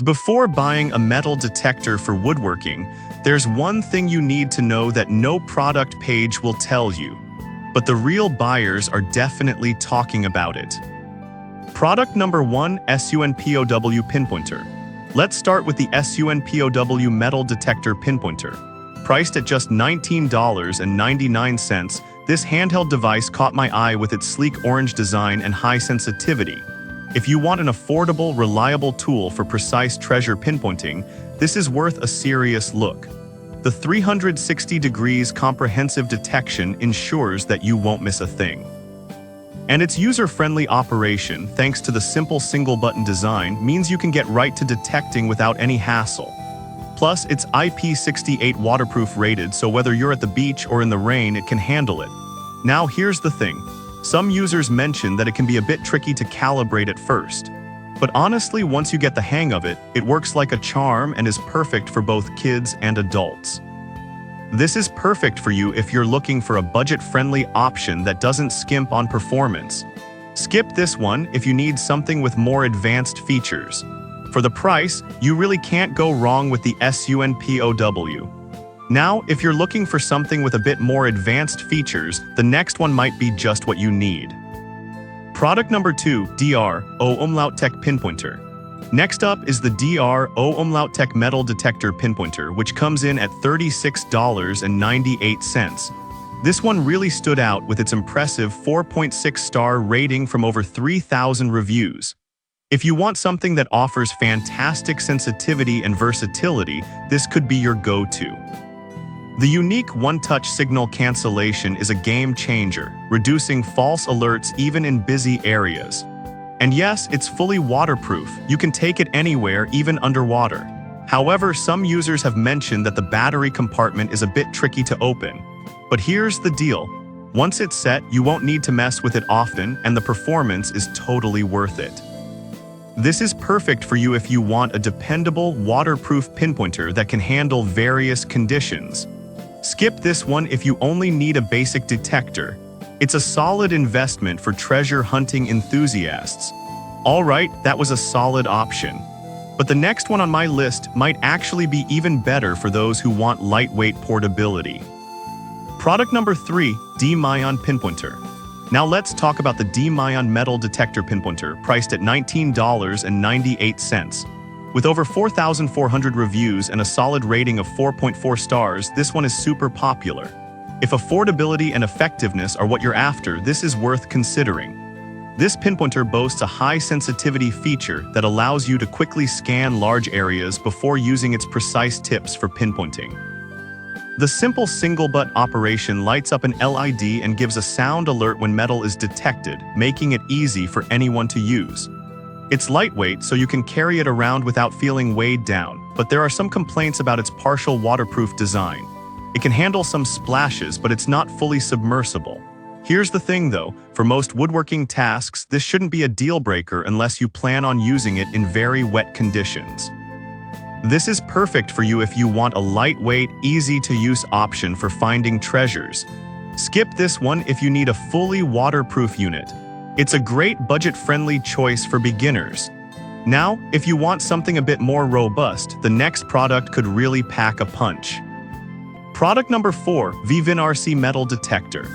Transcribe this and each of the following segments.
Before buying a metal detector for woodworking, there's one thing you need to know that no product page will tell you. But the real buyers are definitely talking about it. Product number 1, SUNPOW Pinpointer. Let's start with the SUNPOW Metal Detector Pinpointer. Priced at just $19.99, this handheld device caught my eye with its sleek orange design and high sensitivity. If you want an affordable, reliable tool for precise treasure pinpointing, this is worth a serious look. The 360 degrees comprehensive detection ensures that you won't miss a thing. And its user-friendly operation, thanks to the simple single-button design, means you can get right to detecting without any hassle. Plus, it's IP68 waterproof rated, so whether you're at the beach or in the rain, it can handle it. Now here's the thing. Some users mention that it can be a bit tricky to calibrate at first. But honestly, once you get the hang of it, it works like a charm and is perfect for both kids and adults. This is perfect for you if you're looking for a budget-friendly option that doesn't skimp on performance. Skip this one if you need something with more advanced features. For the price, you really can't go wrong with the SUNPOW. Now, if you're looking for something with a bit more advanced features, the next one might be just what you need. Product number 2, DRO-Tech Pinpointer. Next up is the DRO-Tech Metal Detector Pinpointer, which comes in at $36.98. This one really stood out with its impressive 4.6-star rating from over 3,000 reviews. If you want something that offers fantastic sensitivity and versatility, this could be your go-to. The unique one-touch signal cancellation is a game changer, reducing false alerts even in busy areas. And yes, it's fully waterproof. You can take it anywhere, even underwater. However, some users have mentioned that the battery compartment is a bit tricky to open. But here's the deal. Once it's set, you won't need to mess with it often, and the performance is totally worth it. This is perfect for you if you want a dependable, waterproof pinpointer that can handle various conditions. Skip this one if you only need a basic detector. It's a solid investment for treasure hunting enthusiasts. Alright, that was a solid option. But the next one on my list might actually be even better for those who want lightweight portability. Product number 3, D-Myon Pinpointer. Now let's talk about the D-Myon Metal Detector Pinpointer, priced at $19.98. With over 4,400 reviews and a solid rating of 4.4 stars, this one is super popular. If affordability and effectiveness are what you're after, this is worth considering. This pinpointer boasts a high sensitivity feature that allows you to quickly scan large areas before using its precise tips for pinpointing. The simple single-butt operation lights up an LED and gives a sound alert when metal is detected, making it easy for anyone to use. It's lightweight, so you can carry it around without feeling weighed down, but there are some complaints about its partial waterproof design. It can handle some splashes, but it's not fully submersible. Here's the thing though, for most woodworking tasks, this shouldn't be a deal breaker unless you plan on using it in very wet conditions. This is perfect for you if you want a lightweight, easy-to-use option for finding treasures. Skip this one if you need a fully waterproof unit. It's a great budget-friendly choice for beginners. Now, if you want something a bit more robust, the next product could really pack a punch. Product number 4, VVinRC Metal Detector.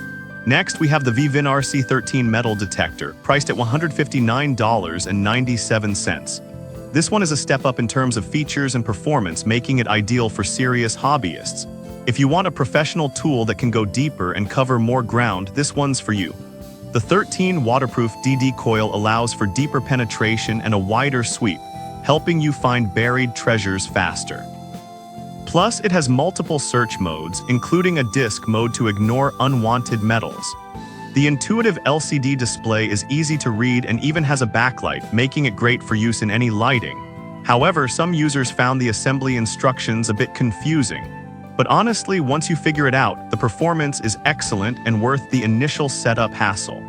Next, we have the VVinRC 13 Metal Detector, priced at $159.97. This one is a step up in terms of features and performance, making it ideal for serious hobbyists. If you want a professional tool that can go deeper and cover more ground, this one's for you. The 13 waterproof DD coil allows for deeper penetration and a wider sweep, helping you find buried treasures faster. Plus, it has multiple search modes, including a disc mode to ignore unwanted metals. The intuitive LCD display is easy to read and even has a backlight, making it great for use in any lighting. However, some users found the assembly instructions a bit confusing. But honestly, once you figure it out, the performance is excellent and worth the initial setup hassle.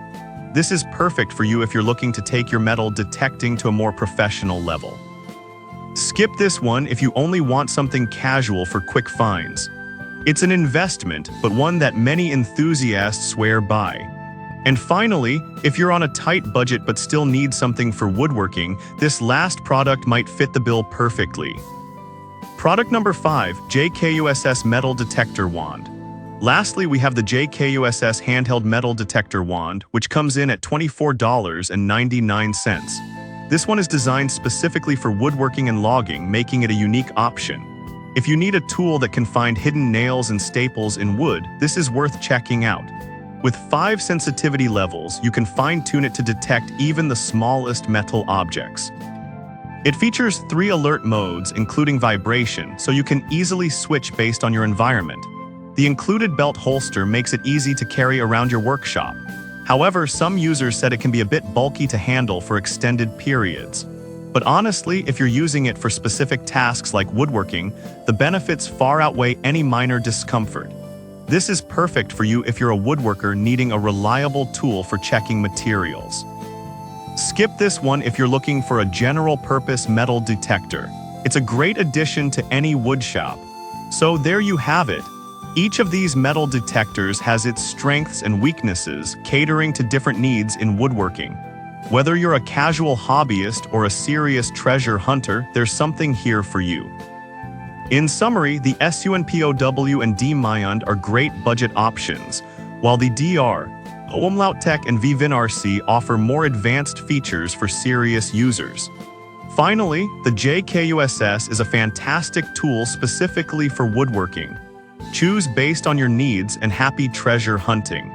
This is perfect for you if you're looking to take your metal detecting to a more professional level. Skip this one if you only want something casual for quick finds. It's an investment, but one that many enthusiasts swear by. And finally, if you're on a tight budget but still need something for woodworking, this last product might fit the bill perfectly. Product number 5, JKUSS Metal Detector Wand. Lastly, we have the JKUSS Handheld Metal Detector Wand, which comes in at $24.99. This one is designed specifically for woodworking and logging, making it a unique option. If you need a tool that can find hidden nails and staples in wood, this is worth checking out. With 5 sensitivity levels, you can fine-tune it to detect even the smallest metal objects. It features 3 alert modes, including vibration, so you can easily switch based on your environment. The included belt holster makes it easy to carry around your workshop. However, some users said it can be a bit bulky to handle for extended periods. But honestly, if you're using it for specific tasks like woodworking, the benefits far outweigh any minor discomfort. This is perfect for you if you're a woodworker needing a reliable tool for checking materials. Skip this one if you're looking for a general-purpose metal detector. It's a great addition to any wood shop. So there you have it. Each of these metal detectors has its strengths and weaknesses, catering to different needs in woodworking. Whether you're a casual hobbyist or a serious treasure hunter, there's something here for you. In summary, the SUNPOW and D-Myund are great budget options, while the DR, Omlauttech and VVinRC offer more advanced features for serious users. Finally, the JKUSS is a fantastic tool specifically for woodworking. Choose based on your needs and happy treasure hunting.